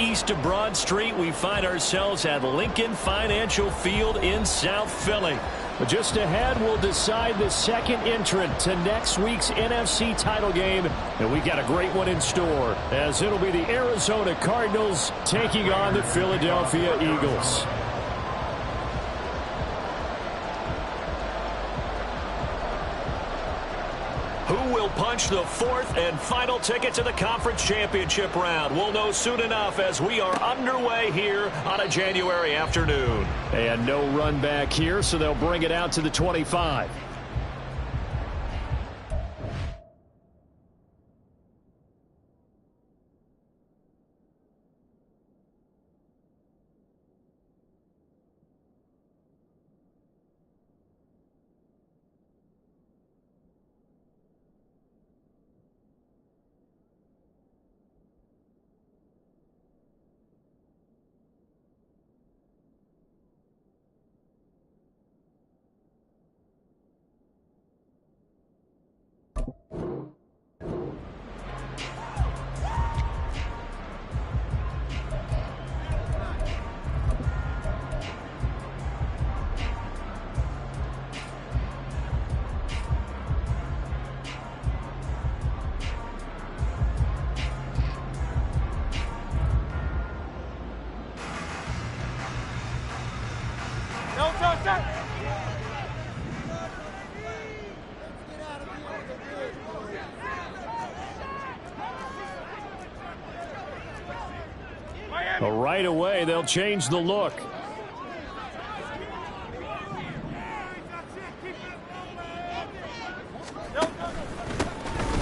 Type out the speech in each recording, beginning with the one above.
east of Broad Street. We find ourselves at Lincoln Financial Field in South Philly. But just ahead, we'll decide the second entrant to next week's NFC title game. And we got a great one in store, as it'll be the Arizona Cardinals taking on the Philadelphia Eagles. Who will punch the fourth and final ticket to the conference championship round? We'll know soon enough as we are underway here on a January afternoon. And no run back here, so they'll bring it out to the 25. But right away, they'll change the look.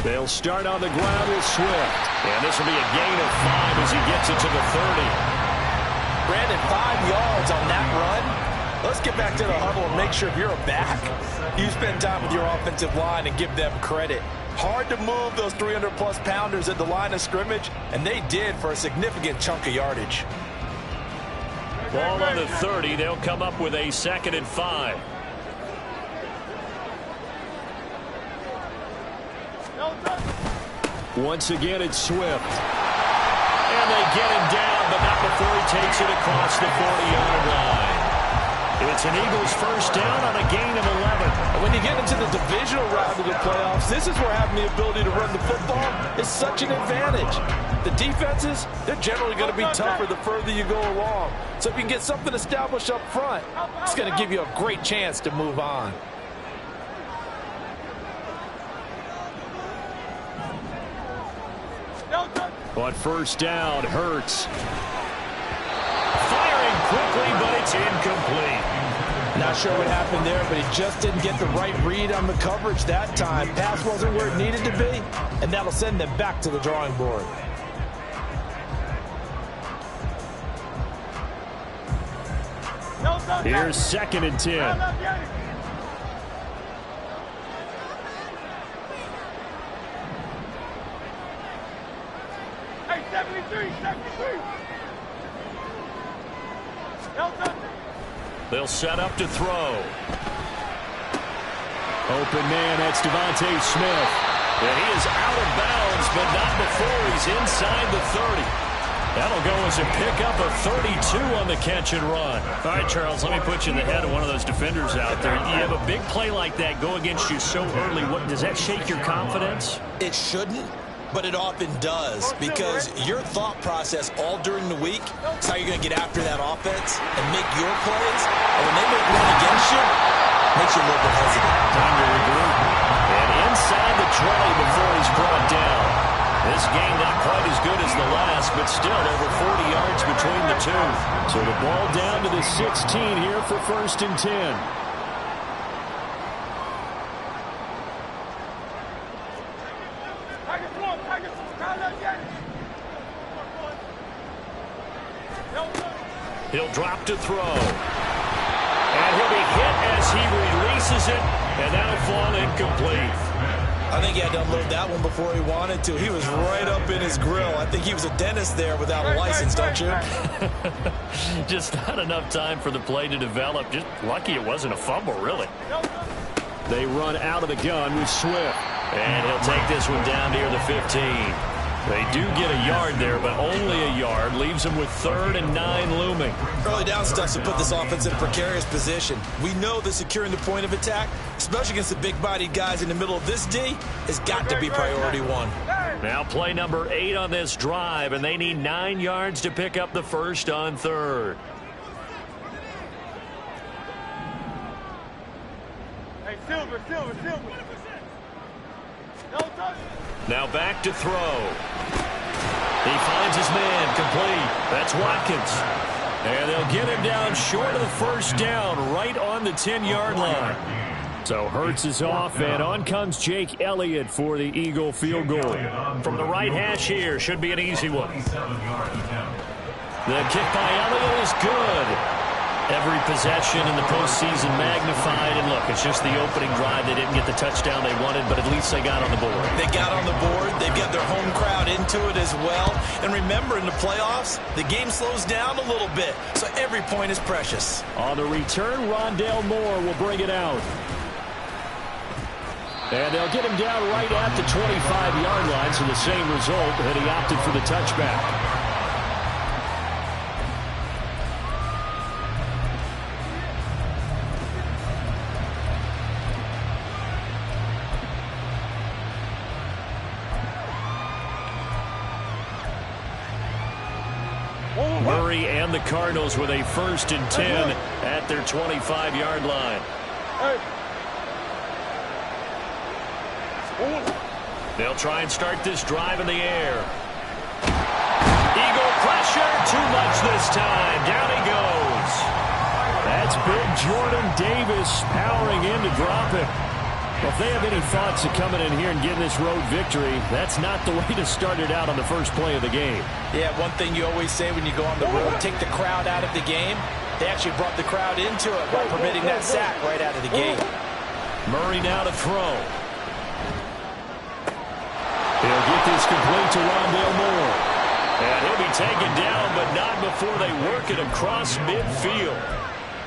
They'll start on the ground with Swift. And this will be a gain of 5 as he gets it to the 30. Brandon, 5 yards on that run. Let's get back to the huddle and make sure if you're a back, you spend time with your offensive line and give them credit. Hard to move those 300-plus pounders at the line of scrimmage, and they did for a significant chunk of yardage. Ball on the 30. They'll come up with a 2nd and 5. Once again, it's Swift. And they get him down, but not before he takes it across the 40-yard line. It's an Eagles first down on a gain of 11. And when you get into the divisional round of the playoffs, this is where having the ability to run the football is such an advantage. The defenses, they're generally going to be tougher the further you go along. So if you can get something established up front, it's going to give you a great chance to move on. On first down, Hurts. Firing quickly, but it's incomplete. Not sure what happened there, but he just didn't get the right read on the coverage that time. Pass wasn't where it needed to be, and that'll send them back to the drawing board. Here's 2nd and 10. Hey, 73. They'll set up to throw. Open man, that's Devontae Smith. And he is out of bounds, but not before he's inside the 30. That'll go as a pickup of 32 on the catch and run. All right, Charles, let me put you in the head of one of those defenders out there. You have a big play like that go against you so early. What does that shake your confidence? It shouldn't, but it often does, because your thought process all during the week is how you're going to get after that offense and make your plays. And when they make one against you, it makes you a little bit hesitant. Time to regroup. And inside the 20 before he's brought down. This game not quite as good as the last, but still over 40 yards between the two. So the ball down to the 16 here for 1st and 10. He'll drop to throw. And he'll be hit as he releases it, and that'll fall incomplete. I think he had to unload that one before he wanted to. He was right up in his grill. I think he was a dentist there without a license, don't you? Just not enough time for the play to develop. Just lucky it wasn't a fumble, really. They run out of the gun with Swift. And he'll take this one down near the 15. They do get a yard there, but only a yard. Leaves them with 3rd and 9 looming. Early down stuff to put this offense in a precarious position. We know that securing the point of attack, especially against the big-bodied guys in the middle of this D, has got to be priority 1. Now play number 8 on this drive, and they need 9 yards to pick up the first on 3rd. Hey, Silver. Now back to throw. He finds his man complete. That's Watkins. And they'll get him down short of the first down, right on the 10-yard line. So Hurts is off, and on comes Jake Elliott for the Eagle field goal. From the right hash here, should be an easy one. The kick by Elliott is good. Every possession in the postseason magnified. And look, it's just the opening drive. They didn't get the touchdown they wanted, but at least they got on the board. They got on the board. They've got their home crowd into it as well. And remember, in the playoffs, the game slows down a little bit, so every point is precious. On the return, Rondale Moore will bring it out. And they'll get him down right at the 25-yard line, so the same result, and he opted for the touchback. Murray and the Cardinals with a 1st and 10 at their 25-yard line. They'll try and start this drive in the air. Eagle pressure, too much this time. Down he goes. That's big Jordan Davis powering in to drop it. Well, if they have any thoughts of coming in here and getting this road victory, that's not the way to start it out on the first play of the game. Yeah, one thing you always say when you go on the road, take the crowd out of the game. They actually brought the crowd into it by permitting that sack right out of the gate. Murray now to throw. He'll get this complete to Rondale Moore. And he'll be taken down, but not before they work it across midfield.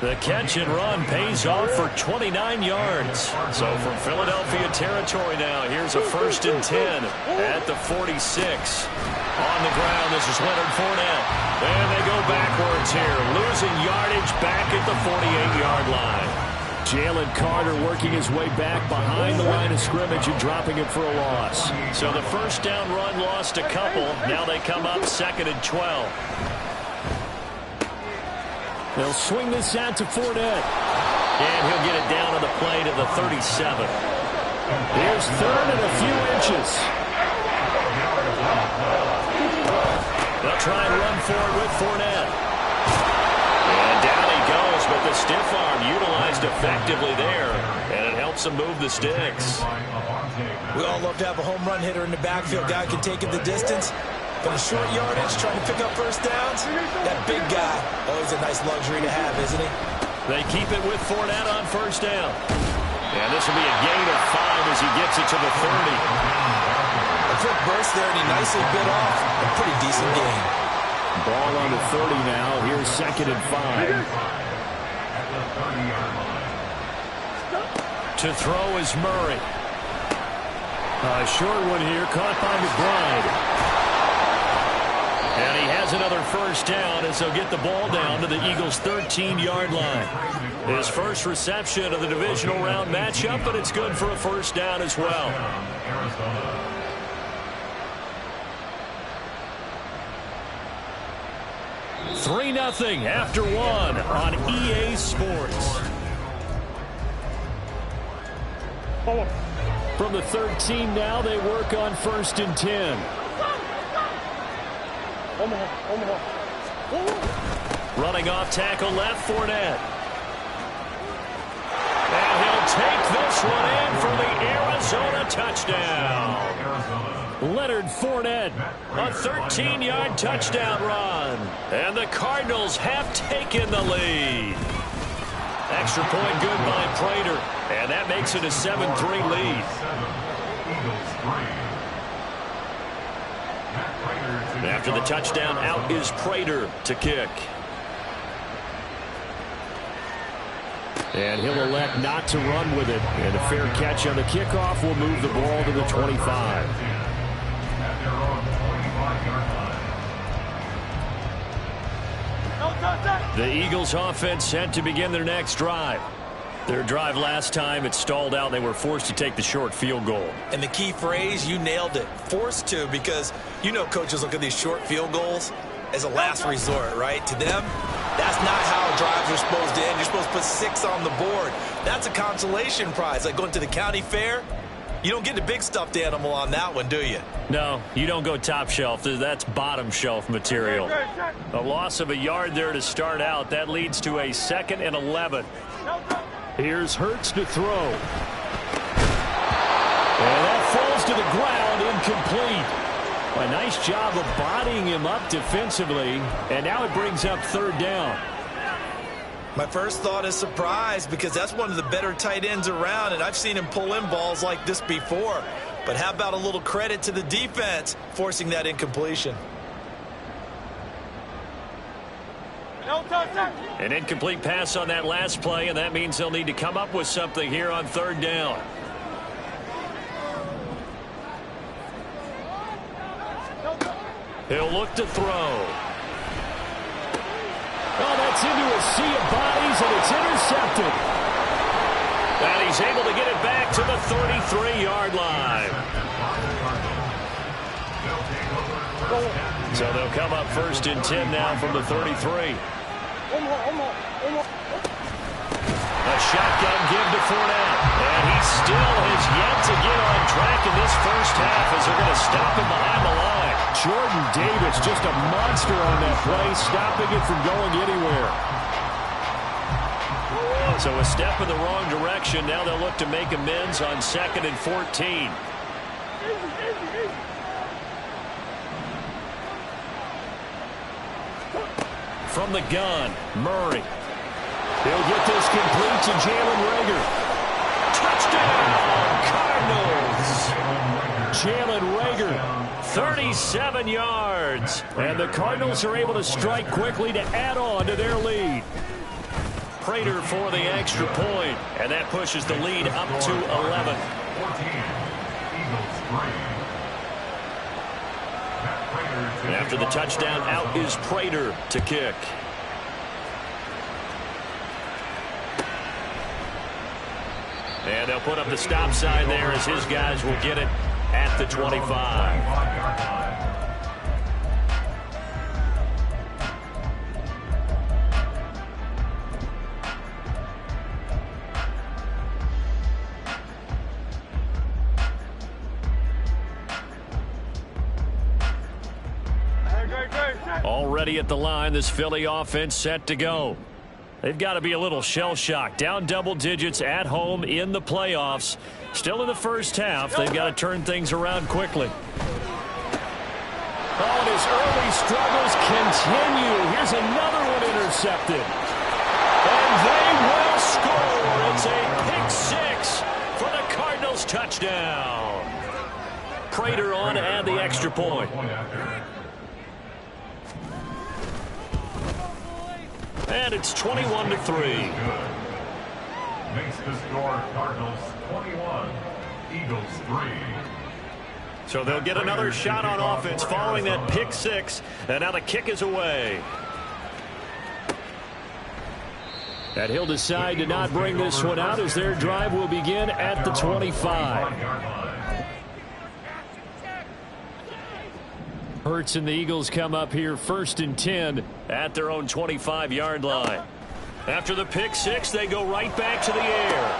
The catch and run pays off for 29 yards. So from Philadelphia territory now, here's a 1st and 10 at the 46. On the ground, this is Leonard Fournette. And they go backwards here, losing yardage back at the 48-yard line. Jalen Carter working his way back behind the line of scrimmage and dropping it for a loss. So the first down run lost a couple. Now they come up 2nd and 12. They'll swing this out to Fournette. And he'll get it down on the play to the 37. Here's 3rd and a few inches. They'll try and run forward with Fournette. And down he goes, but the stiff arm utilized effectively there. And it helps him move the sticks. We all love to have a home run hitter in the backfield. Guy can take it the distance. But a short yardage, trying to pick up first downs, that big guy, always a nice luxury to have, isn't he? They keep it with Fournette on first down. And this will be a gain of 5 as he gets it to the 30. A quick burst there, and he nicely bit off a pretty decent gain. Ball on the 30 now. Here's 2nd and 5. To throw is Murray. A short one here, caught by McBride. And he has another first down as they'll get the ball down to the Eagles' 13-yard line. His first reception of the divisional round matchup, but it's good for a first down as well. Three 3-0 after 1 on EA Sports. From the 13 now, they work on 1st and 10. Running off tackle left, Fournette. And he'll take this one in for the Arizona touchdown. Leonard Fournette, a 13-yard touchdown run. And the Cardinals have taken the lead. Extra point good by Prater. And that makes it a 7-3 lead. After the touchdown, out is Prater to kick. And he'll elect not to run with it. And a fair catch on the kickoff will move the ball to the 25. The Eagles offense set to begin their next drive. Their drive last time, it stalled out. They were forced to take the short field goal. And the key phrase, you nailed it. Forced to, because you know coaches look at these short field goals as a last resort, right? To them, that's not how drives are supposed to end. You're supposed to put 6 on the board. That's a consolation prize. Like going to the county fair, you don't get the big stuffed animal on that one, do you? No, you don't go top shelf. That's bottom shelf material. A loss of a yard there to start out. That leads to a 2nd and 11. Here's Hurts to throw. And that falls to the ground, incomplete. A nice job of bodying him up defensively, and now it brings up 3rd down. My first thought is surprise, because that's one of the better tight ends around, and I've seen him pull in balls like this before. But how about a little credit to the defense forcing that incompletion? An incomplete pass on that last play, and that means they'll need to come up with something here on 3rd down. He'll look to throw. Oh, that's into a sea of bodies, and it's intercepted. And he's able to get it back to the 33-yard line. So they'll come up 1st and 10 now from the 33. A shotgun give to Fournette. And he still has yet to get on track in this first half as they're going to stop him behind the line. Jordan Davis just a monster on that play, stopping it from going anywhere. So a step in the wrong direction. Now they'll look to make amends on 2nd and 14. From the gun, Murray. He'll get this complete to Jalen Reagor. Touchdown, Cardinals. Jalen Reagor, 37 yards. And the Cardinals are able to strike quickly to add on to their lead. Prater for the extra point, and that pushes the lead up to 11. And after the touchdown, out is Prater to kick. And they'll put up the stop sign there as his guys will get it at the 25. Already at the line, this Philly offense set to go. They've got to be a little shell-shocked. Down double digits at home in the playoffs. Still in the first half. They've got to turn things around quickly. Oh, and his early struggles continue. Here's another one intercepted. And they will score. It's a pick 6 for the Cardinals touchdown. Prater on to add the extra point. And it's 21-3. Makes the score Cardinals 21, Eagles 3. So they'll get another shot on offense following that pick 6. And now the kick is away. And he'll decide to not bring this one out as their drive will begin at the 25. Hurts and the Eagles come up here 1st and 10 at their own 25-yard line. After the pick 6, they go right back to the air.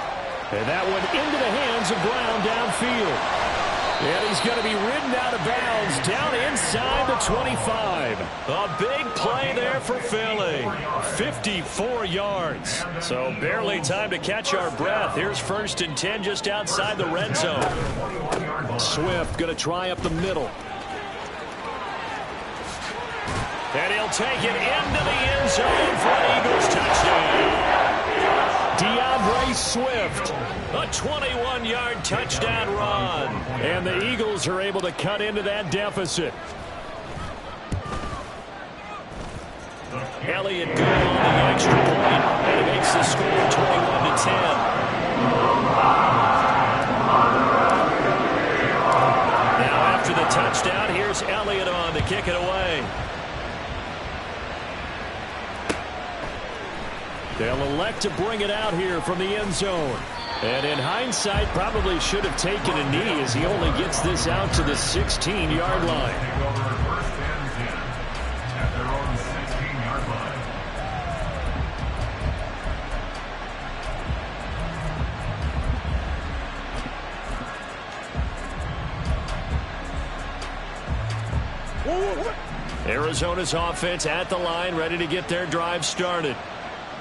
And that one into the hands of Brown downfield. And he's going to be ridden out of bounds down inside the 25. A big play there for Philly. 54 yards. So barely time to catch our breath. Here's 1st and 10 just outside the red zone. Swift going to try up the middle. And he'll take it into the end zone for an Eagles touchdown. DeAndre Swift, a 21-yard touchdown run. And the Eagles are able to cut into that deficit. Elliott good on the extra point, and it makes the score 21-10. Now after the touchdown, here's Elliott on to kick it away. They'll elect to bring it out here from the end zone. And in hindsight, probably should have taken a knee as he only gets this out to the 16-yard line. At their own 16-yard line. Arizona's offense at the line, ready to get their drive started.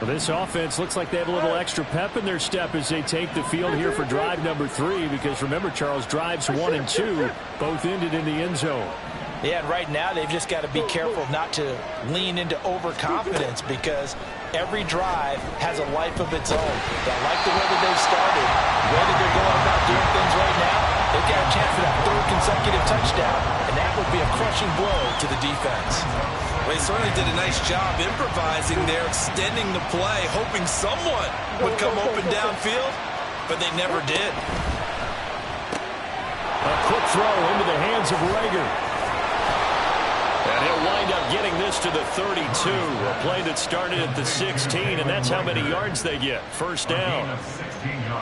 Well, this offense looks like they have a little extra pep in their step as they take the field here for drive number 3, because remember, Charles, drives 1 and 2 both ended in the end zone. Yeah, and right now they've just got to be careful not to lean into overconfidence, because every drive has a life of its own. I like the way that they've started, the way that they're going about doing things right now. They've got a chance for that 3rd consecutive touchdown, and that would be a crushing blow to the defense. Well, he certainly did a nice job improvising there, extending the play, hoping someone would come open downfield, but they never did. A quick throw into the hands of Rager. And he'll wind up getting this to the 32. A play that started at the 16, and that's how many yards they get. First down.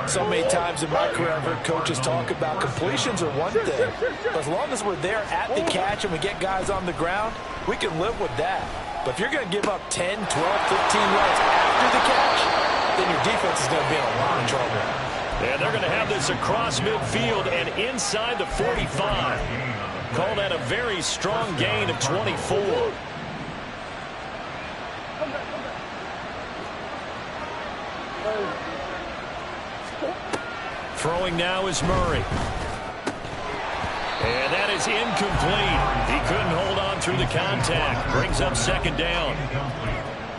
So many times in my career, I've heard coaches talk about completions are one thing. But as long as we're there at the catch and we get guys on the ground, we can live with that. But if you're going to give up 10, 12, 15 yards after the catch, then your defense is going to be in a lot of trouble. And they're going to have this across midfield and inside the 45. Call that a very strong gain of 24. Throwing now is Murray. And that is incomplete. He couldn't hold on through the contact. Brings up second down.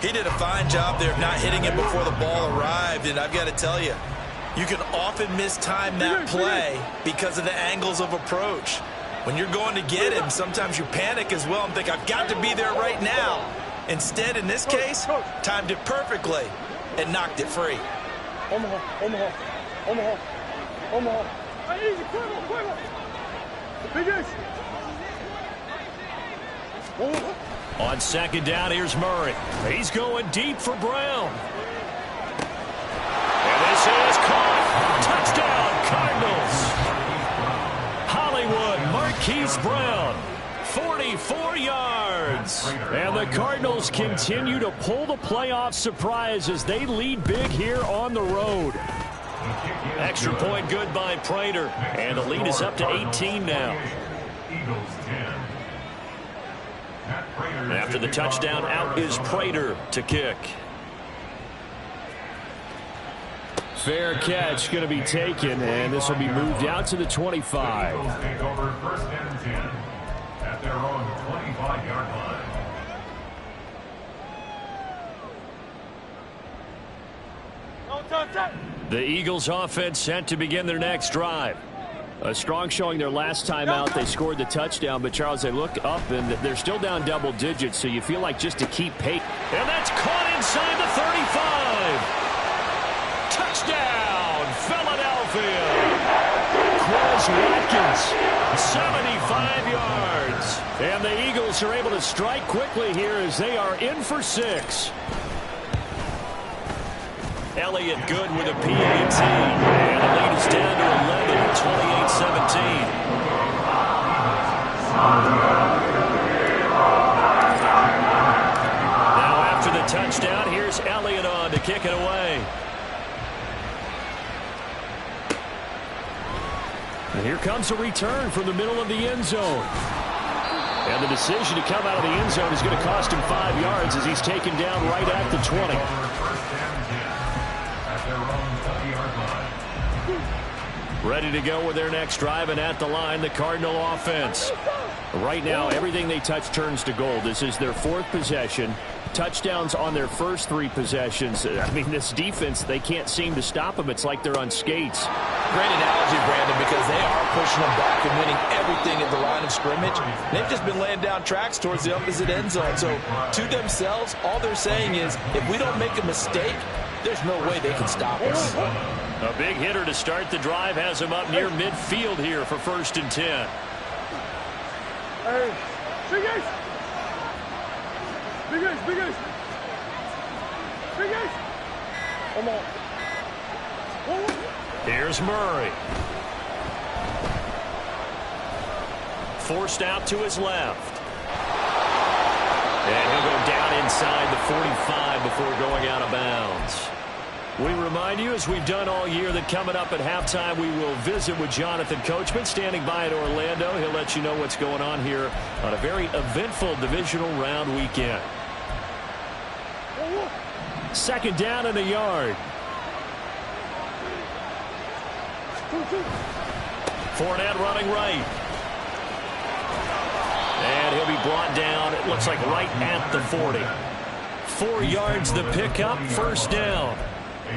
He did a fine job there of not hitting it before the ball arrived, and I've got to tell you, you can often mistime that play because of the angles of approach. When you're going to get him, sometimes you panic as well and think, I've got to be there right now. Instead, in this case, timed it perfectly and knocked it free. On second down, here's Murray. He's going deep for Brown. And this is caught. Touchdown, Cardinals. Hollywood, Marquise Brown, 44 yards. And the Cardinals continue to pull the playoff surprise as they lead big here on the road. Extra point good by Prater. And the lead is up to 18 now. After the touchdown, out is Prater to kick. Fair catch going to be taken, and this will be moved out to the 25. Take over 1st and 10 at their own 25-yard line. The Eagles offense set to begin their next drive. A strong showing their last time out. They scored the touchdown, but Charles, they look up and they're still down double digits, so you feel like just to keep pace. And that's caught inside the 35. Touchdown, Philadelphia. Quez Watkins, 75 yards. And the Eagles are able to strike quickly here as they are in for 6. Elliott good with a PAT. And the lead is down to 11, 28-17. Now after the touchdown, here's Elliott on to kick it away. And here comes a return from the middle of the end zone. And the decision to come out of the end zone is going to cost him 5 yards as he's taken down right at the 20. Ready to go with their next drive, and at the line, the Cardinal offense. Right now, everything they touch turns to gold. This is their 4th possession. Touchdowns on their first 3 possessions. I mean, this defense, they can't seem to stop them. It's like they're on skates. Great analogy, Brandon, because they are pushing them back and winning everything at the line of scrimmage. They've just been laying down tracks towards the opposite end zone. So, to themselves, all they're saying is, if we don't make a mistake, there's no way they can stop us. A big hitter to start the drive has him up near midfield here for 1st and 10. Hey, big guys. Big guys, big guys. Big guys. Here's Murray. Forced out to his left. And he'll go down inside the 45 before going out of bounds. We remind you, as we've done all year, that coming up at halftime, we will visit with Jonathan Coachman, standing by in Orlando. He'll let you know what's going on here on a very eventful divisional round weekend. Second down and a yard. Fournette running right. And he'll be brought down, it looks like right at the 40. 4 yards the pickup, first down.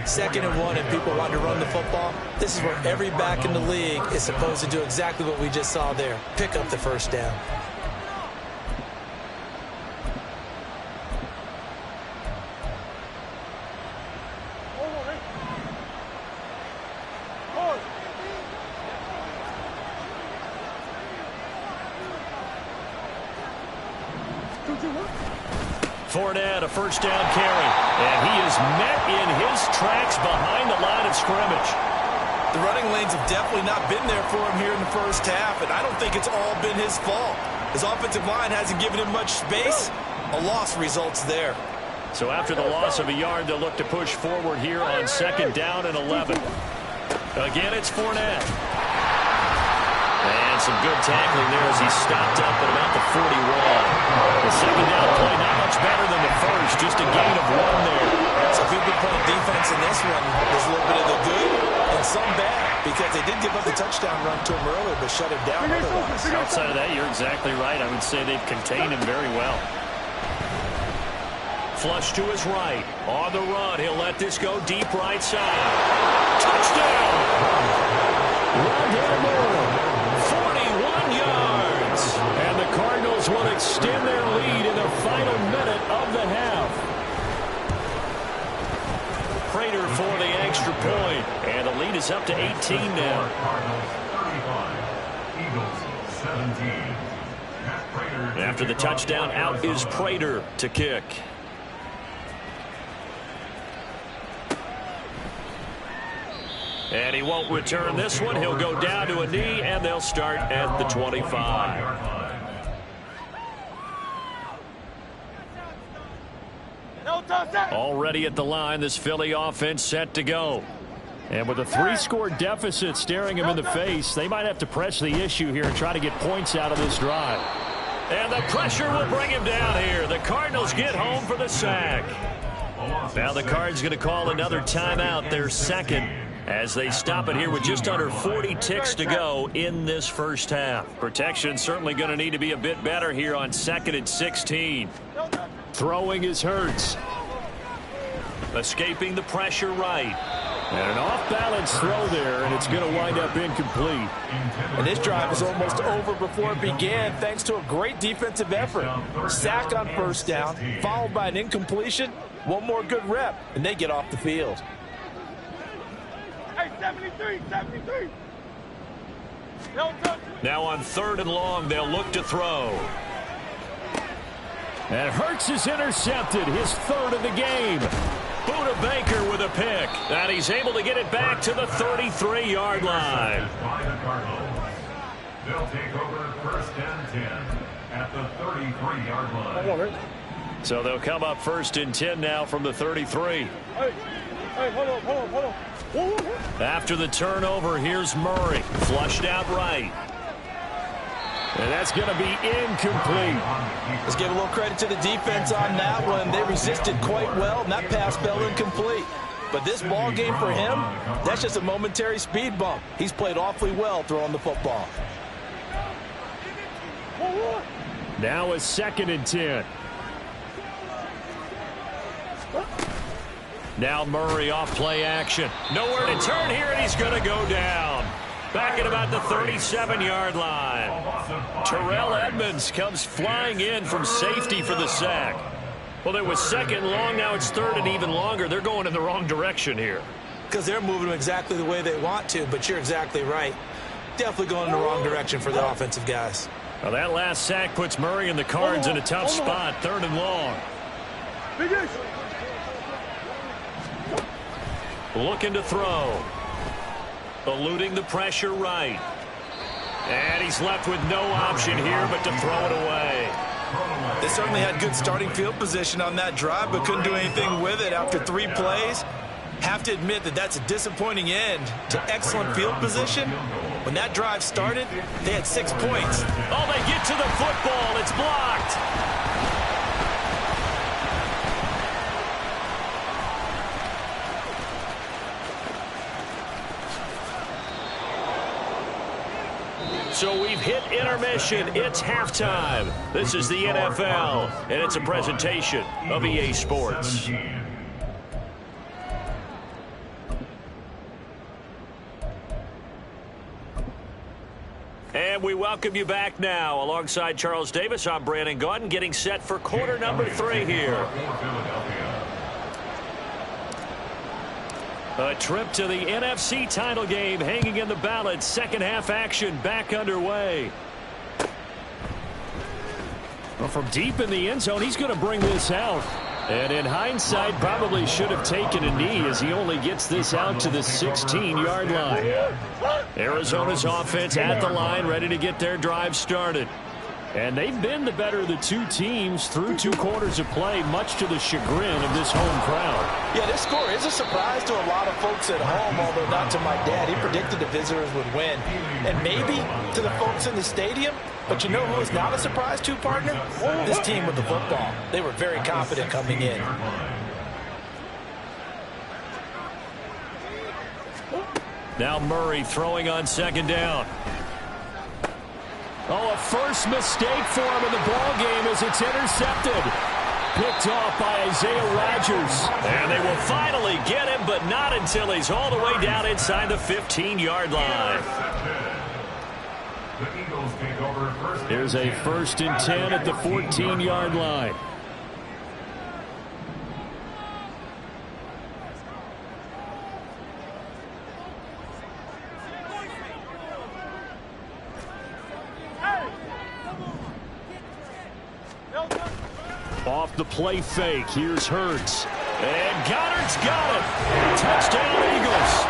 2nd and 1, and people want to run the football. This is where every back in the league is supposed to do exactly what we just saw there. Pick up the first down. Fournette, a first down carry. And he is met in his tracks behind the line of scrimmage. The running lanes have definitely not been there for him here in the first half, and I don't think it's all been his fault. His offensive line hasn't given him much space. A loss results there. So after the loss of a yard, they'll look to push forward here on 2nd down and 11. Again, it's Fournette. And some good tackling there as he stopped up at about the 41. The 2nd down play not much better than the first, just a gain of 1 there. So if you've been playing defense in this one, there's a little bit of the good and some bad, because they did give up the touchdown run to him earlier, but shut him down otherwise. Outside of that, you're exactly right. I would say they've contained him very well. Flush to his right. On the run, he'll let this go deep right side. Touchdown! Rondale Moore, 41 yards. And the Cardinals will extend their lead in the final minute of the half. Prater for the extra point. And the lead is up to 18 now. Cardinals 35, Eagles 17. After the touchdown, out is Prater to kick. And he won't return this one. He'll go down to a knee, and they'll start at the 25. Already at the line, this Philly offense set to go. And with a 3-score deficit staring him in the face, they might have to press the issue here and try to get points out of this drive. And the pressure will bring him down here. The Cardinals get home for the sack. Now the Cards going to call another timeout, their second, as they stop it here with just under 40 ticks to go in this first half. Protection certainly going to need to be a bit better here on 2nd and 16. Throwing is Hurts. Escaping the pressure right. And an off-balance throw there, and it's going to wind up incomplete. And this drive is almost over before it began, thanks to a great defensive effort. Sack on first down, followed by an incompletion. One more good rep, and they get off the field. Hey, 73, 73. Now on 3rd and long, they'll look to throw. And Hurts is intercepted, his 3rd of the game. Buda Baker with a pick. And he's able to get it back to the 33-yard line. By the Cardinals. They'll take over 1st and 10 at the 33-yard line. So they'll come up 1st and 10 now from the 33. Hey, hold on. After the turnover, here's Murray. Flushed out right. And that's going to be incomplete. Let's give a little credit to the defense on that one. They resisted quite well, and that pass fell incomplete. But this ball game for him, that's just a momentary speed bump. He's played awfully well throwing the football. Now a 2nd and 10. Now Murray off play action. Nowhere to turn here, and he's going to go down. Back at about the 37-yard line. Terrell Edmonds comes flying in from safety for the sack. Well, it was 2nd and long. Now it's 3rd and even longer. They're going in the wrong direction here. Because they're moving exactly the way they want to, but you're exactly right. Definitely going in the wrong direction for the offensive guys. Well, that last sack puts Murray and the Cards in a tough spot, 3rd and long. Looking to throw. Eluding the pressure right. And he's left with no option here but to throw it away. They certainly had good starting field position on that drive, but couldn't do anything with it after 3 plays. Have to admit that that's a disappointing end to excellent field position. When that drive started, they had 6 points. Oh, they get to the football. It's blocked. So we've hit intermission. It's halftime. This is the NFL, and it's a presentation of EA Sports. And we welcome you back now. Alongside Charles Davis, I'm Brandon Gaudin, getting set for quarter number 3 here. A trip to the NFC title game hanging in the balance. Second half action back underway. Well, from deep in the end zone, he's going to bring this out. And in hindsight, probably should have taken a knee as he only gets this out to the 16-yard line. Arizona's offense at the line, ready to get their drive started. And they've been the better of the 2 teams through 2 quarters of play, much to the chagrin of this home crowd. Yeah, this score is a surprise to a lot of folks at home, although not to my dad. He predicted the visitors would win. And maybe to the folks in the stadium. But you know who is not a surprise to, partner? This team with the football. They were very confident coming in. Now Murray throwing on second down. Oh, a first mistake for him in the ball game as it's intercepted. Picked off by Isaiah Rodgers. And they will finally get him, but not until he's all the way down inside the 15-yard line. Here's a 1st and 10 at the 14-yard line. Off the play fake, here's Hurts. And Goddard's got it. Touchdown, Eagles.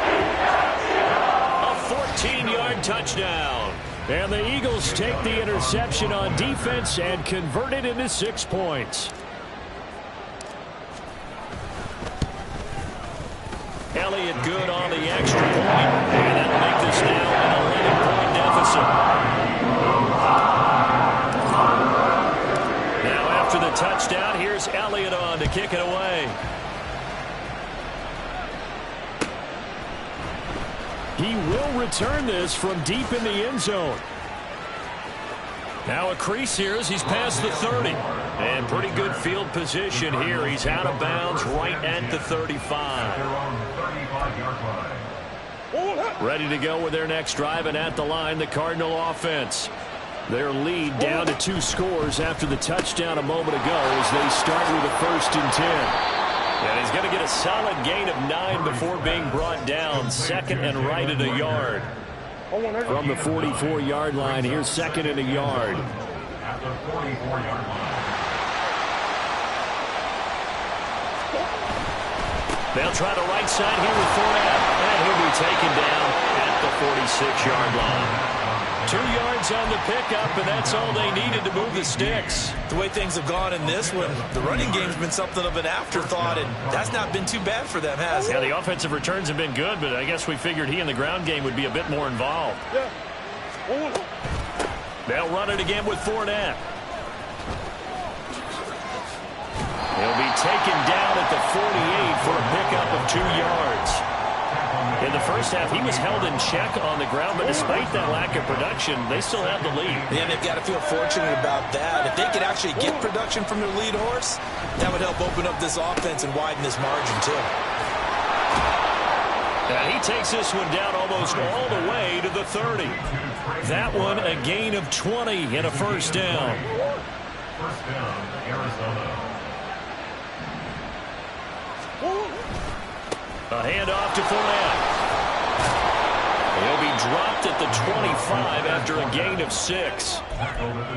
A 14-yard touchdown. And the Eagles take the interception on defense and convert it into 6 points. Elliott good on the extra point. And that'll make this now an 11-point deficit. Now after the touchdown, here's Elliott on to kick it away. He will return this from deep in the end zone. Now a crease here as he's past the 30. And pretty good field position here. He's out of bounds right at the 35. Ready to go with their next drive, and at the line, the Cardinal offense. Their lead down to 2 scores after the touchdown a moment ago as they start with a 1st and 10. And he's going to get a solid gain of 9 before being brought down. Second and right at a yard. From the 44-yard line, here's 2nd and a yard. At the 44-yard line. They'll try the right side here with Fournette. And he'll be taken down at the 46-yard line. 2 yards on the pickup, and that's all they needed to move the sticks. The way things have gone in this one, the running game's been something of an afterthought, and that's not been too bad for them, has it? Yeah, the offensive returns have been good, but I guess we figured he in the ground game would be a bit more involved. They'll run it again with Fournette. He'll be taken down at the 48 for a pickup of 2 yards. In the first half, he was held in check on the ground, but despite that lack of production, they still have the lead. Yeah, they've got to feel fortunate about that. If they could actually get production from their lead horse, that would help open up this offense and widen this margin, too. And he takes this one down almost all the way to the 30. That one, a gain of 20 and a 1st down. First down, Arizona. A handoff to Fournette. He'll be dropped at the 25 after a gain of 6.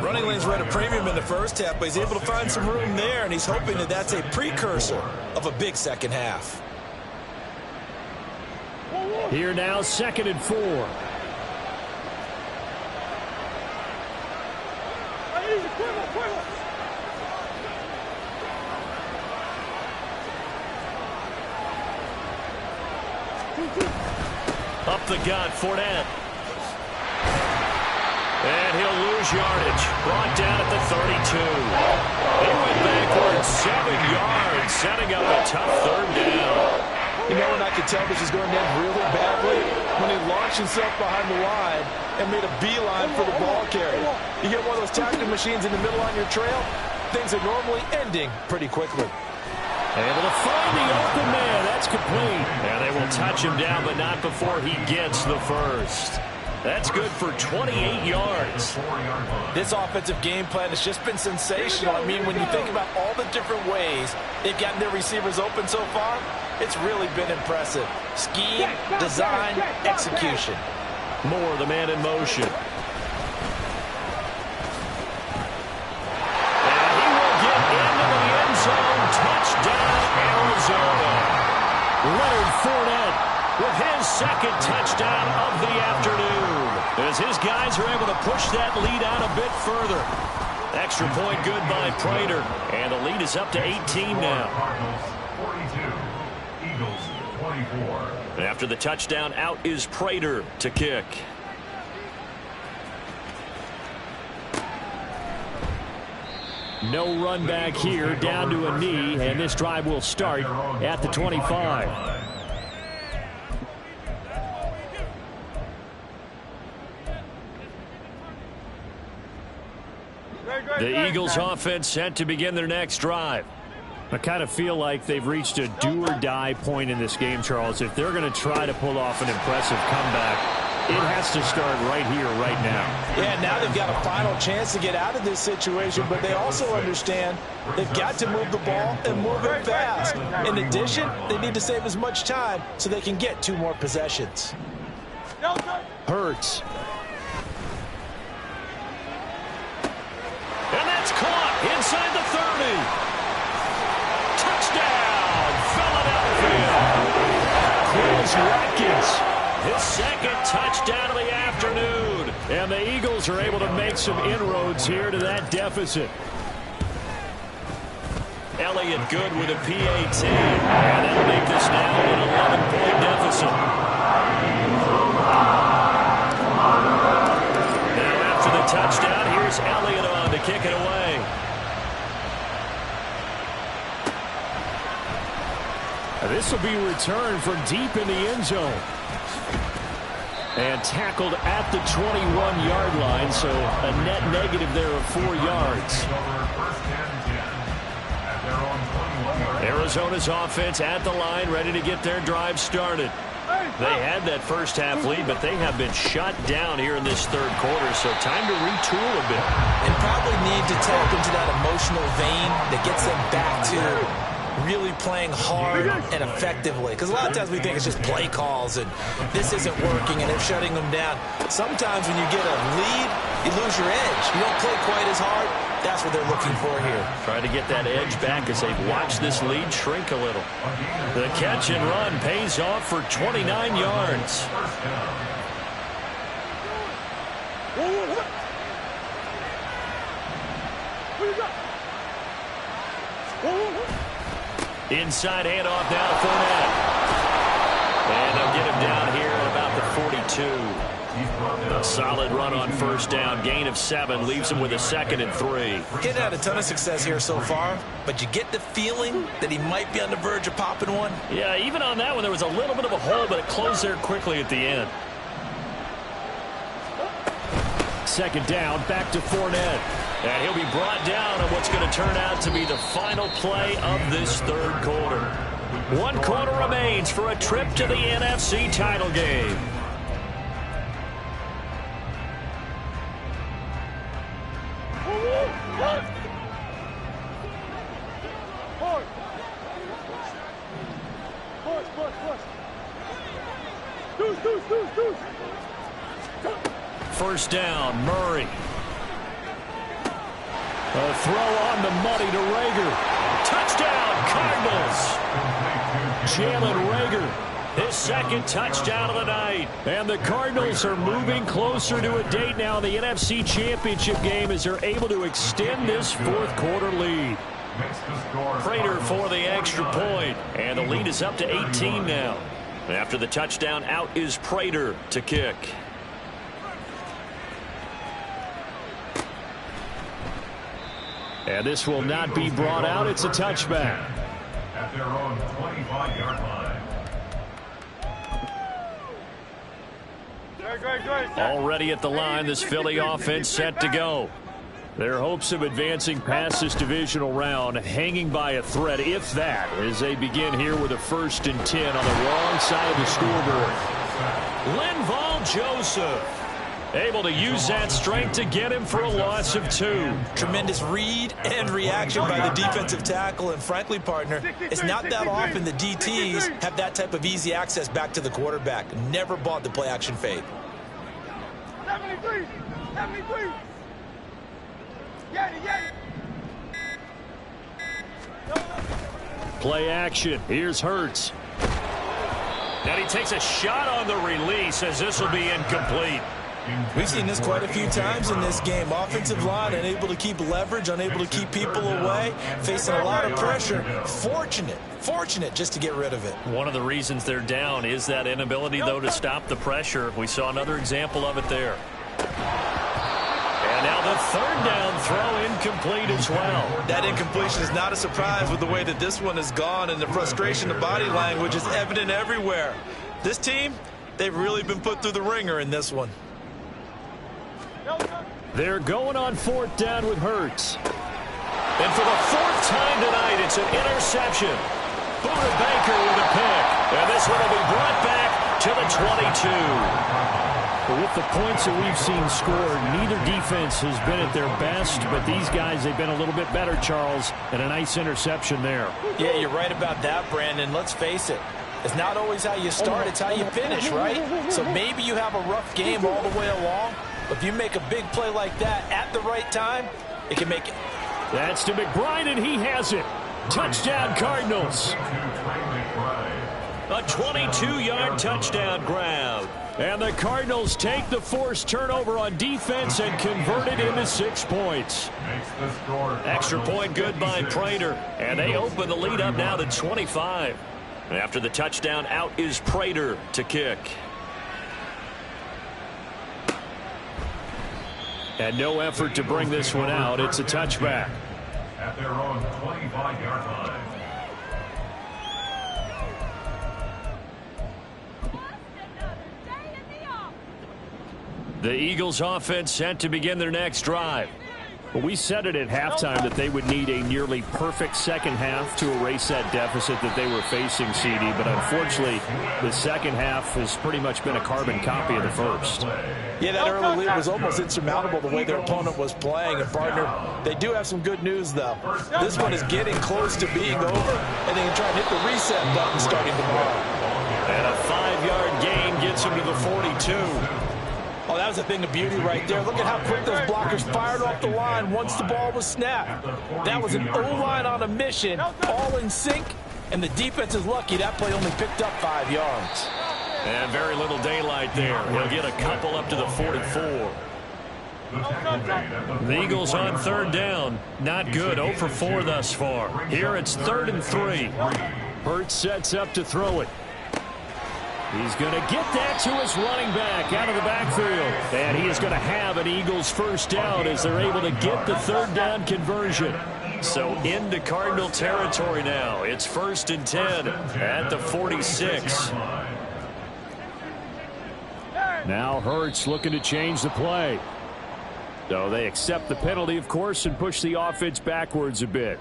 Running lanes were at a premium in the first half, but he's able to find some room there, and he's hoping that that's a precursor of a big second half. Here now, 2nd and 4. Up the gut, Fournette. And he'll lose yardage. Brought down at the 32. He went backwards 7 yards, setting up a tough 3rd down. You know when I could tell this was going to end really badly? When he launched himself behind the line and made a beeline for the ball carrier. You get one of those tackling machines in the middle on your trail, things are normally ending pretty quickly. Able to find the open man. That's complete. And they will touch him down, but not before he gets the first. That's good for 28 yards. This offensive game plan has just been sensational. I mean, when you think about all the different ways they've gotten their receivers open so far, it's really been impressive. Scheme, design, execution. Moore, the man in motion. And he will get into the end zone. Touchdown, Arizona. Leonard Fournette with his 2nd touchdown of the afternoon, as his guys are able to push that lead out a bit further. Extra point good by Prater, and the lead is up to 18 now. Cardinals 42, Eagles 24. After the touchdown, out is Prater to kick. No run back here, down to a knee, and this drive will start at the 25. The Eagles offense set to begin their next drive. I kind of feel like they've reached a do-or-die point in this game, Charles. If they're going to try to pull off an impressive comeback, it has to start right here, right now. Yeah, now they've got a final chance to get out of this situation, but they also understand they've got to move the ball and move it fast. In addition, they need to save as much time so they can get 2 more possessions. Hurts. And that's caught inside the 30. Touchdown, Philadelphia. Chris Watkins. His 2nd touchdown of the afternoon. And the Eagles are able to make some inroads here to that deficit. Elliott good with a PAT. And that'll make this now an 11-point deficit. Now after the touchdown, here's Elliott on to kick it away. This will be returned from deep in the end zone. And tackled at the 21-yard line, so a net negative there of 4 yards. Arizona's offense at the line, ready to get their drive started. They had that first half lead, but they have been shut down here in this 3rd quarter, so time to retool a bit. And probably need to tap into that emotional vein that gets them back to really playing hard and effectively. Because a lot of times we think it's just play calls and this isn't working and they're shutting them down. Sometimes when you get a lead, you lose your edge. You don't play quite as hard. That's what they're looking for here. Try to get that edge back as they watch this lead shrink a little. The catch and run pays off for 29 yards. Inside handoff now to Fournette. And they'll get him down here at about the 42. A solid run on 1st down. Gain of 7 leaves him with a 2nd and 3. He's had a ton of success here so far, but you get the feeling that he might be on the verge of popping one. Yeah, even on that one, there was a little bit of a hole, but it closed there quickly at the end. 2nd down, back to Fournette. And he'll be brought down on what's going to turn out to be the final play of this 3rd quarter. 1 quarter remains for a trip to the NFC title game. First down, Murray. A throw on the money to Rager. Touchdown, Cardinals. Jalen Rager His second touchdown of the night. And the Cardinals are moving closer to a date now in the NFC Championship game as they're able to extend this fourth quarter lead. Prater for the extra point, and the lead is up to 18 now. After the touchdown, out is Prater to kick. And this will not be brought out. It's a touchback. At their own 25-yard line. Already at the line, this Philly offense set to go. Their hopes of advancing past this divisional round hanging by a thread, if that, as they begin here with a 1st and 10 on the wrong side of the scoreboard. Linval Joseph able to use that strength to get him for a loss of 2. Tremendous read and reaction by the defensive tackle. And frankly, partner, it's not that often the DTs have that type of easy access back to the quarterback. Never bought the play-action fade. 73! 73! Play action. Here's Hurts. And he takes a shot on the release as this will be incomplete. We've seen this quite a few times in this game. Offensive line unable to keep leverage, unable to keep people away, facing a lot of pressure. Fortunate just to get rid of it. One of the reasons they're down is that inability, though, to stop the pressure. We saw another example of it there. And now the 3rd down throw incomplete as well. That incompletion is not a surprise with the way that this one has gone, and the frustration, the body language is evident everywhere. This team, they've really been put through the ringer in this one. They're going on 4th down with Hurts. And for the 4th time tonight, it's an interception. Buda Baker with a pick. And this one will be brought back to the 22. With the points that we've seen scored, neither defense has been at their best, but these guys, they've been a little bit better, Charles, and a nice interception there. Yeah, you're right about that, Brandon. Let's face it. It's not always how you start, it's how you finish, right? So maybe you have a rough game all the way along, but if you make a big play like that at the right time, it can make it. That's to McBride, and he has it. Touchdown, Cardinals. A 22-yard touchdown grab. And the Cardinals take the forced turnover on defense and convert it into 6 points. Extra point good by Prater. And they open the lead up now to 25. After the touchdown, out is Prater to kick. And no effort to bring this one out. It's a touchback. At their own 25-yard line. The Eagles offense set to begin their next drive. We said it at halftime that they would need a nearly perfect second half to erase that deficit that they were facing, CD. But unfortunately, the second half has pretty much been a carbon copy of the first. Yeah, that early lead was almost insurmountable the way their opponent was playing. And, partner, they do have some good news, though. This one is getting close to being over, and they can try and hit the reset button starting tomorrow. And a 5-yard gain gets them to the 42. Oh, that was a thing of beauty right there. Look at how quick those blockers fired off the line once the ball was snapped. That was an O-line on a mission, all in sync, and the defense is lucky that play only picked up 5 yards. And very little daylight there. He'll get a couple up to the 44. The Eagles on 3rd down. Not good. 0 for 4 thus far. Here it's 3rd and 3. Hurts sets up to throw it. He's going to get that to his running back out of the backfield. And he is going to have an Eagles first down as they're able to get the 3rd down conversion. So into Cardinal territory now. It's 1st and 10 at the 46. Now Hurts looking to change the play. So they accept the penalty, of course, and push the offense backwards a bit.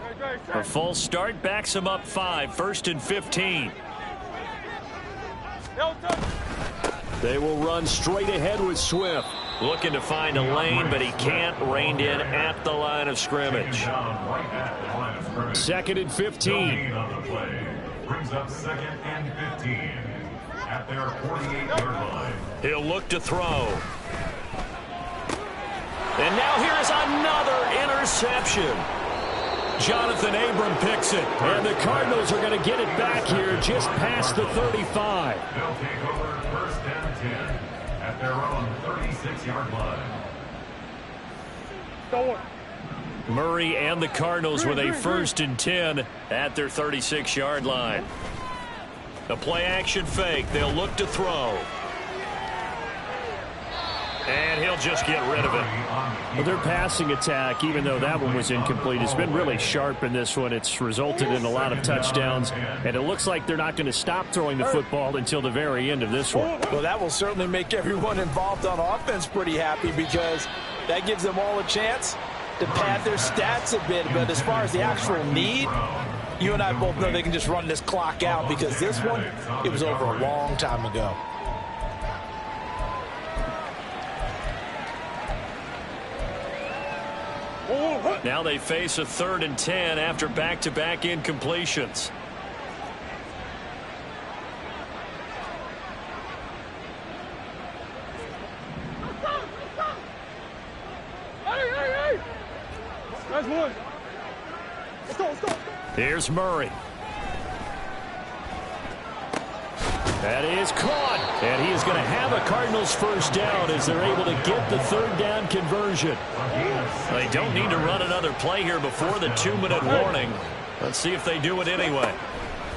A false start backs him up 5. 1st and 15. They will run straight ahead with Swift. Looking to find a lane, but he can't. Reined in at the line of scrimmage. 2nd and 15. Brings up 2nd and 15 at their 48-yard line. He'll look to throw. And now here's another interception. Jonathan Abram picks it. And the Cardinals are going to get it back here just past the 35. They'll take over first and 10 at their own 36-yard line. Murray and the Cardinals with a first and 10 at their 36-yard line. A play-action fake. They'll look to throw. And he'll just get rid of it. Well, their passing attack, even though that one was incomplete, has been really sharp in this one. It's resulted in a lot of touchdowns, and it looks like they're not going to stop throwing the football until the very end of this one. Well, that will certainly make everyone involved on offense pretty happy because that gives them all a chance to pad their stats a bit. But as far as the actual need, you and I both know they can just run this clock out because this one, it was over a long time ago. Now they face a 3rd and 10 after back-to-back incompletions. That's one. Let's go. Here's Murray. That is caught. And he is going to have a Cardinals first down as they're able to get the 3rd down conversion. They don't need to run another play here before the 2-minute warning. Let's see if they do it anyway.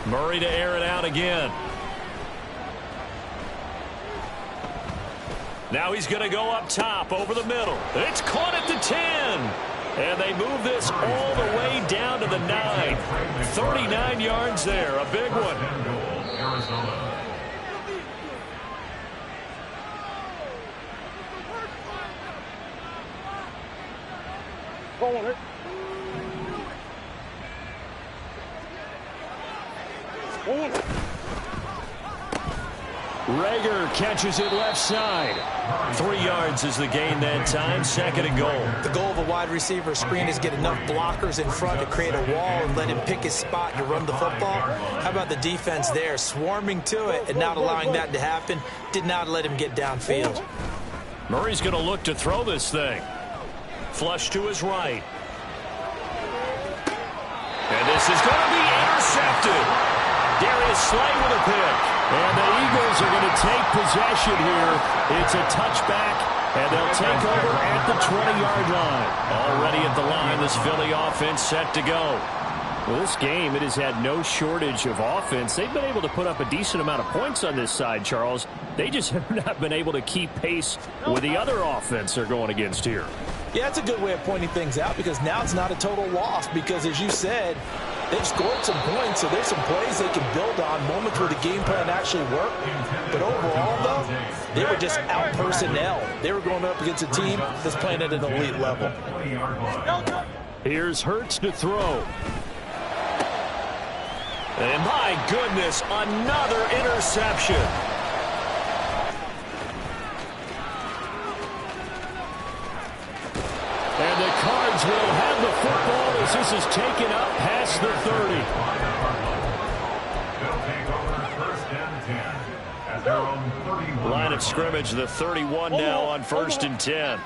Murray to air it out again. Now he's going to go up top over the middle. It's caught at the 10. And they move this all the way down to the 9. 39 yards there. A big one. Rager catches it left side. 3 yards is the gain that time. 2nd and goal. The goal of a wide receiver screen is get enough blockers in front to create a wall and let him pick his spot to run the football. How about the defense there, swarming to it and not allowing that to happen? Did not let him get downfield. Murray's going to look to throw this thing. Flush to his right. And this is going to be intercepted. Darius Slay with a pick. And the Eagles are going to take possession here. It's a touchback, and they'll take over at the 20-yard line. Already at the line, this Philly offense set to go. Well, this game, it has had no shortage of offense. They've been able to put up a decent amount of points on this side, Charles. They just have not been able to keep pace with the other offense they're going against here. Yeah, it's a good way of pointing things out because now it's not a total loss because, as you said, they've scored some points, so there's some plays they can build on, moments where the game plan actually worked. But overall, though, they were just out personnel. They were going up against a team that's playing at an elite level. Here's Hurts to throw. And my goodness, another interception. And the Cards will have the football as this is taken up past the 30. Line of scrimmage, the 31 now on 1st and 10.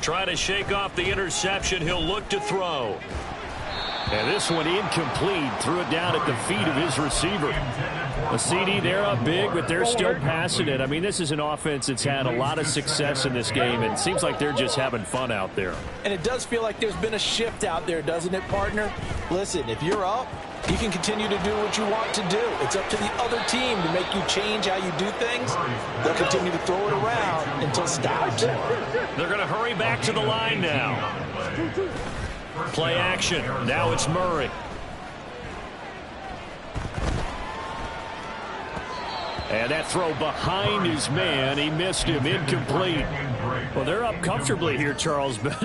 Trying to shake off the interception. He'll look to throw. And this one incomplete. Threw it down at the feet of his receiver. A CD, they're up big, but they're still passing it. I mean, this is an offense that's had a lot of success in this game, and it seems like they're just having fun out there. And it does feel like there's been a shift out there, doesn't it, partner? Listen, if you're up, you can continue to do what you want to do. It's up to the other team to make you change how you do things. They'll continue to throw it around until stopped. They're going to hurry back to the line now. Play action. Now it's Murray. And that throw behind his man. He missed him. Incomplete. Well, they're up comfortably here, Charles, but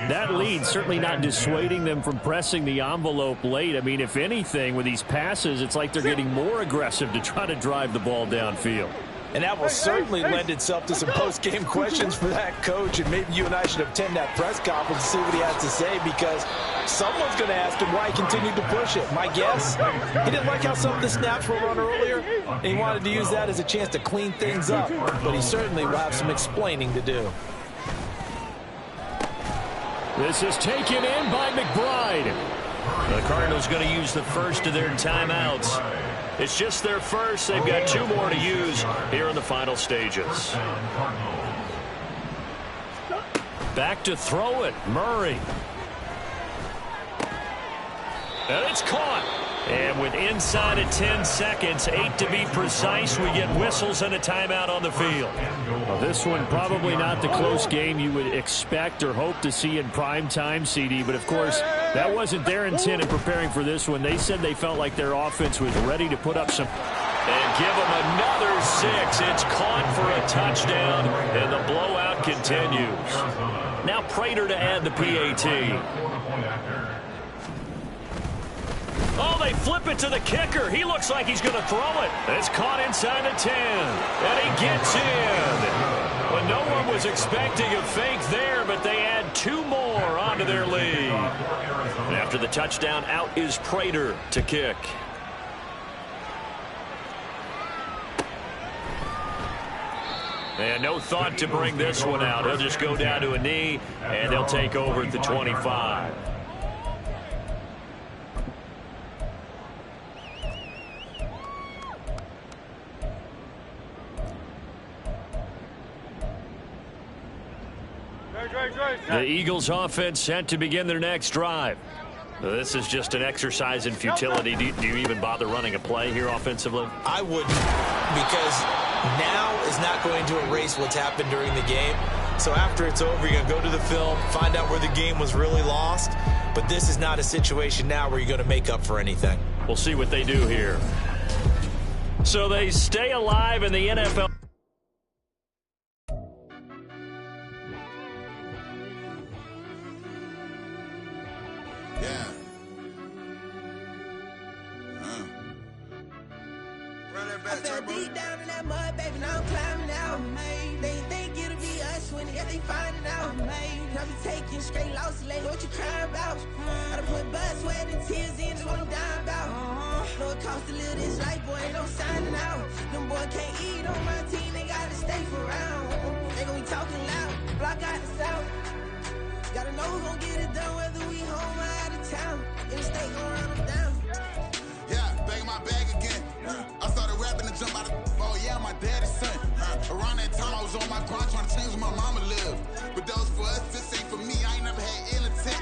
that lead certainly not dissuading them from pressing the envelope late. I mean, if anything, with these passes, it's like they're getting more aggressive to try to drive the ball downfield. And that will certainly lend itself to some post-game questions for that coach. And maybe you and I should attend that press conference to see what he has to say, because someone's going to ask him why he continued to push it. My guess, he didn't like how some of the snaps were run earlier, and he wanted to use that as a chance to clean things up. But he certainly will have some explaining to do. This is taken in by McBride. The Cardinals going to use the first of their timeouts. It's just their first. They've got 2 more to use here in the final stages. Back to throw it, Murray. And it's caught. And with inside of 10 seconds, 8 to be precise, we get whistles and a timeout on the field. Well, this one probably not the close game you would expect or hope to see in prime time, CD. But, of course, that wasn't their intent in preparing for this one. They said they felt like their offense was ready to put up some. And give them another 6. It's caught for a touchdown, and the blowout continues. Now Prater to add the PAT. Oh, they flip it to the kicker. He looks like he's going to throw it. It's caught inside the 10. And he gets in. Well, no one was expecting a fake there, but they add 2 more onto their lead. And after the touchdown, out is Prater to kick. And no thought to bring this one out. He'll just go down to a knee, and they'll take over at the 25. The Eagles offense set to begin their next drive. This is just an exercise in futility. Do you even bother running a play here offensively? I wouldn't, because now is not going to erase what's happened during the game. So after it's over, you're going to go to the film, find out where the game was really lost. But this is not a situation now where you're going to make up for anything. We'll see what they do here. So they stay alive in the NFL. I fell deep down in that mud, baby, now I'm climbing out. They think it'll be us when they find it out. I be taking straight losses, lady, what you crying about? I done put blood, sweat, and tears in, that's what I'm dying about. Know it costs to live this life, boy, ain't no signing out. Them boys can't eat on my team, they gotta stay for round. They gon' be talking loud, block out the south. Gotta know who gon' get it done, whether we home or out of town. In the state, gon' run them down. Yeah, bag my bag again. I started rapping and jump out of oh yeah, my daddy's son. Around that time I was on my grind trying to change where my mama lived. But that was for us, this ain't for me. I ain't never had ill intent.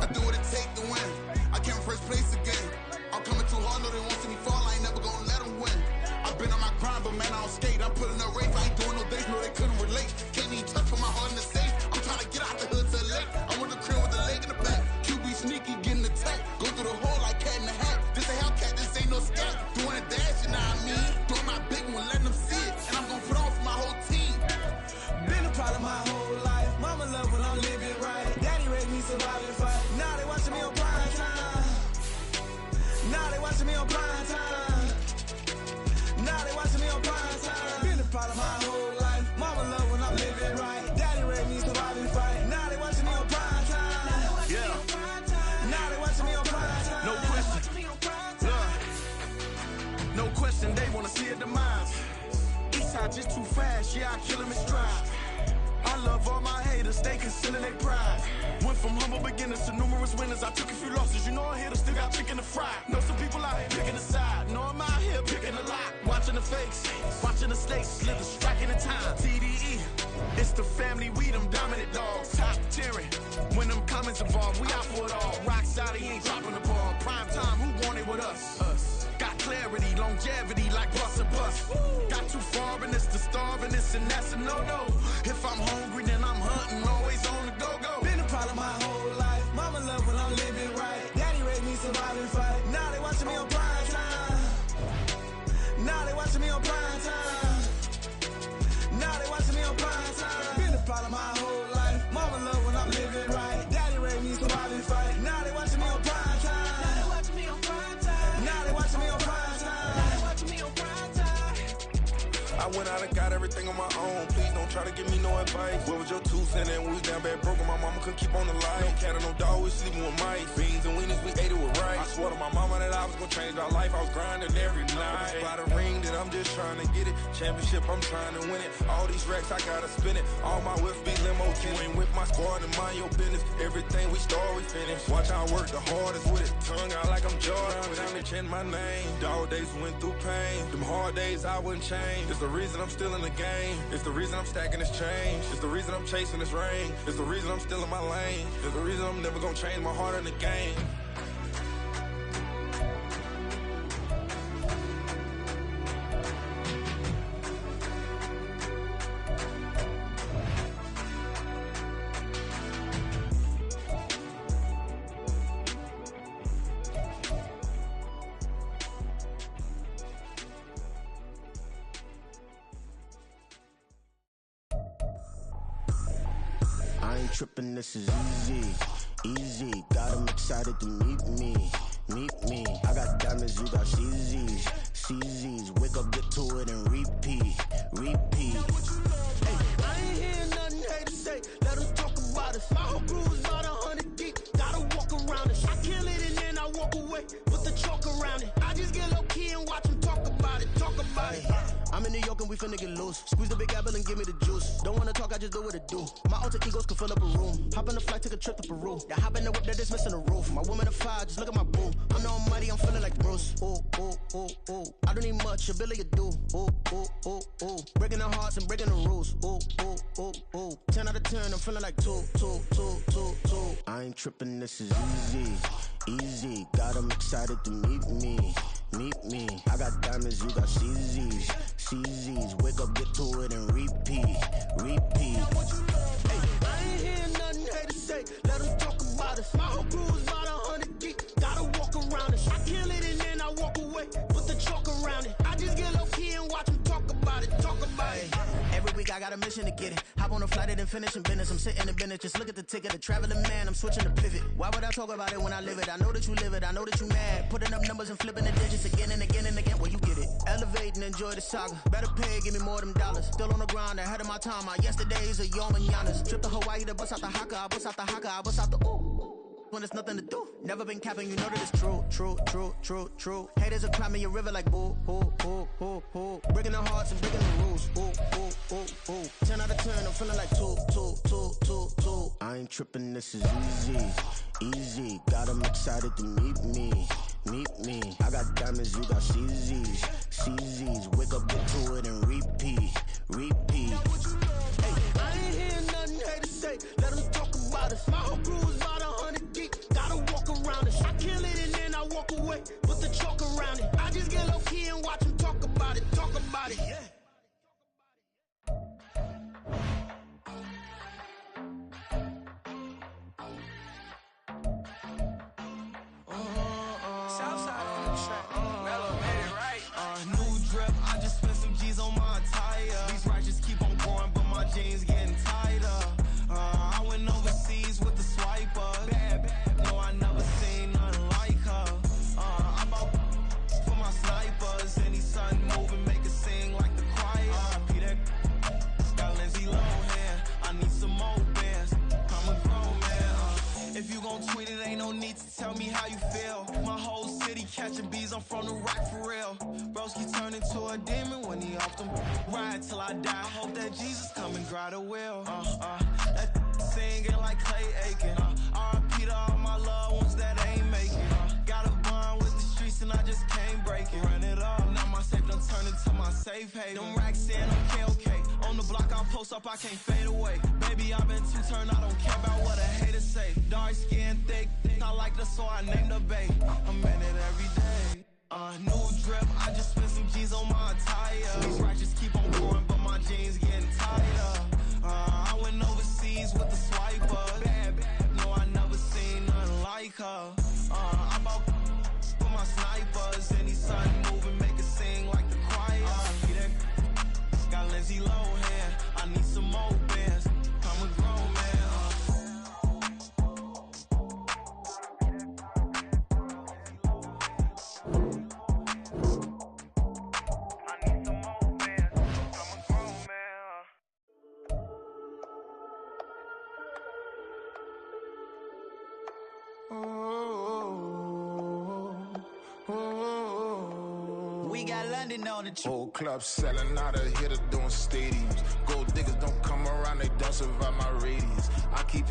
I do what it take to win. I came first place again. I'm coming too hard, no they won't see me fall. I ain't never gonna let them win. I've been on my grind, but man I don't skate. I'm putting up race, I ain't doing no days, no they couldn't relate. Can't even touch for my heart in the safe. I'm trying to get out the hood to the lake. I want the crib with the leg in the back. QB sneaky, getting attacked. Go through the hole like cat in the hat. This a Hellcat, this ain't no scat. Doing a dash, you know what I mean? Doing my big one, letting them see it. And I'm gonna put on for my whole team. Been a problem my whole life. Mama love when I'm living right. Daddy raised me surviving fight. Now they watching me on prime time. Now they watching me on prime time. Now they watching me on prime time. Been a problem my whole life. Mama love when I'm living right. Daddy raised me surviving fight. Now they watching me on prime time. Yeah. Now they watching me on prime time. No question. No question, they wanna see a demise. Eastside just too fast, yeah, I kill them in stride. I love all my haters, they consider they pride. Went from humble beginners to numerous winners. I took a few losses, you know I hit them, still got chicken to fry. Know some people out here picking a side, know I'm out here picking a lot. Watching the fakes, watching the stakes, slither, striking the time. TDE, it's the family, we them dominant dogs. Top tiering, when them comments involved, we out for it all. Rock solid, he ain't dropping the ball. Prime time, who want it with us? Got clarity, longevity, like bus and bus. Got too far and it's the starving, this and that's a no-no. If I'm hungry, then I'm hunting, always on the go-go. Been a problem my whole life. Mama love when I'm living right. Daddy raised me surviving fight. Now they watching me on prime time. Now they watching me on prime time. Now they watching me on prime time. Been a problem my whole life. Mama love when I'm living right. Daddy raised me surviving fight. Now they watching me on prime time. Now they watching me on prime time. Now they watching me on prime time. Now they watching me on prime time. I went out and got everything on my own. Please don't try to give me no advice. What was your 2 cents and we was down bad broke and my mama couldn't keep on the light. No cat or no dog, we sleeping with mice. Beans and weenies, we ate it with rice. I swore to my mama that I was gonna change my life. I was grinding every night. By the ring that I'm just trying to get it. Championship, I'm trying to win it. All these racks, I gotta spin it. All my whips be limo. You ain't with my squad and mind your business. Everything we start, we finish. Watch how I work the hardest with it. Tongue out like I'm Jordan. Without me chanting my name. Dog days went through pain. Them hard days I wouldn't change. It's the reason I'm still in the game. It's the reason I'm stacking this change. It's the reason I'm chasing this ring. It's the reason I'm still in my lane. It's the reason I'm never gonna change my heart in the game. I ain't tripping, this is easy, easy. Got them excited to meet me. I got diamonds, you got CZs, CZs. Wake up, get to it, and repeat. Hey, I ain't hearing nothing haters say. Let them talk about us. My whole crew is about 100 deep. Gotta walk around it. I kill it and then I walk away with the chalk around it. I just get low key and watch them talk about it. I'm in New York and we finna get loose. Squeeze the big apple and give me the juice. Don't wanna talk, I just do what it do. My alter egos can fill up a room. Hop on the flight, take a trip to Peru. Yeah, hop in the whip that is missing the roof. My woman a fire, just look at my boo. I'm the almighty, I'm feeling like Bruce. Ooh. I don't need much, ability to do. Ooh. Breaking the hearts and breaking the rules. Ooh. 10 out of 10, I'm feeling like 2. I ain't tripping, this is easy. Got them excited to meet me. I got diamonds, you got CZs. Wake up, get to it, and repeat. Hey, I ain't hearing nothing haters say. Let them talk about us. My whole crew is about 100 deep. Gotta walk around it. I kill it and then I walk away with the chalk around it. I just get low key and watch them talk about it. Every week I got a mission to get it. Hop on a flight and then finish in business. I'm sitting in business, just look at the ticket. A traveling man, I'm switching to pivot. Why would I talk about it when I live it? I know that you live it, I know that you mad. Putting up numbers and flipping the digits again and again and again. Well, you get it. Elevate and enjoy the saga. Better pay, give me more them dollars. Still on the grind, ahead of my time. My yesterdays are your mananas. Trip to Hawaii to bust out the haka. I bust out the haka, I bust out the ooh. When there's nothing to do. Never been capping, you know that it's true. Haters are climbing your river like boo. Breaking the hearts and breaking the rules. Ooh. 10 out of 10, I'm feeling like 2. I ain't tripping, this is easy. Got them excited to meet me. I got diamonds, you got CZs. Wake up, get to it, and repeat. Hey, I ain't hearing nothing haters say. Let them talk about us. My whole crew is about 100 deep. Gotta walk around it. I kill it and then I walk away with the chalk around it. I just get low key and watch them talk about it. Yeah. Southside on the track. Mellow made it right. New drip, I just spent some G's on my attire. These righteous keep on going, but my jeans getting tighter. I went overseas with the swiper. Bad. No, I never seen nothing like her. I bought for my snipers. Any sun moving, make it sing like the choir. Peter got Lindsay Lohan. I need some more bands. I'm a grown man. If you gon' tweet it, ain't no need to tell me how you feel. My whole city catching bees, I'm from the rock for real. Broski turned into a demon when he off them. Ride till I die. I hope that Jesus come and grind the wheel. That singing like Clay Aiken. R.I.P. to all my loved ones that ain't making. Got a bond with the streets and I just can't break it. Run it up, now my safe done turned into my safe haven. Them racks in, okay. On the block I'll post up, I can't fade away. Baby, I've been two-turned, I don't care about what a hater say. Dark skin, thick, I like the so I named the bay. I'm in it every day. New drip, I just spent some G's on my attire. These righteous keep on going, but my jeans getting tighter. I went overseas with the swiper. Bad. No, I never seen nothing like her. I bought for my snipers. Any sun moving, make it sing like the choir. Got Lindsay Lohan. I need some more bands. I'm a grown man. We got London on the whole club selling out of hitter doing stadiums. Gold diggers don't come around, they don't survive my radius. I keep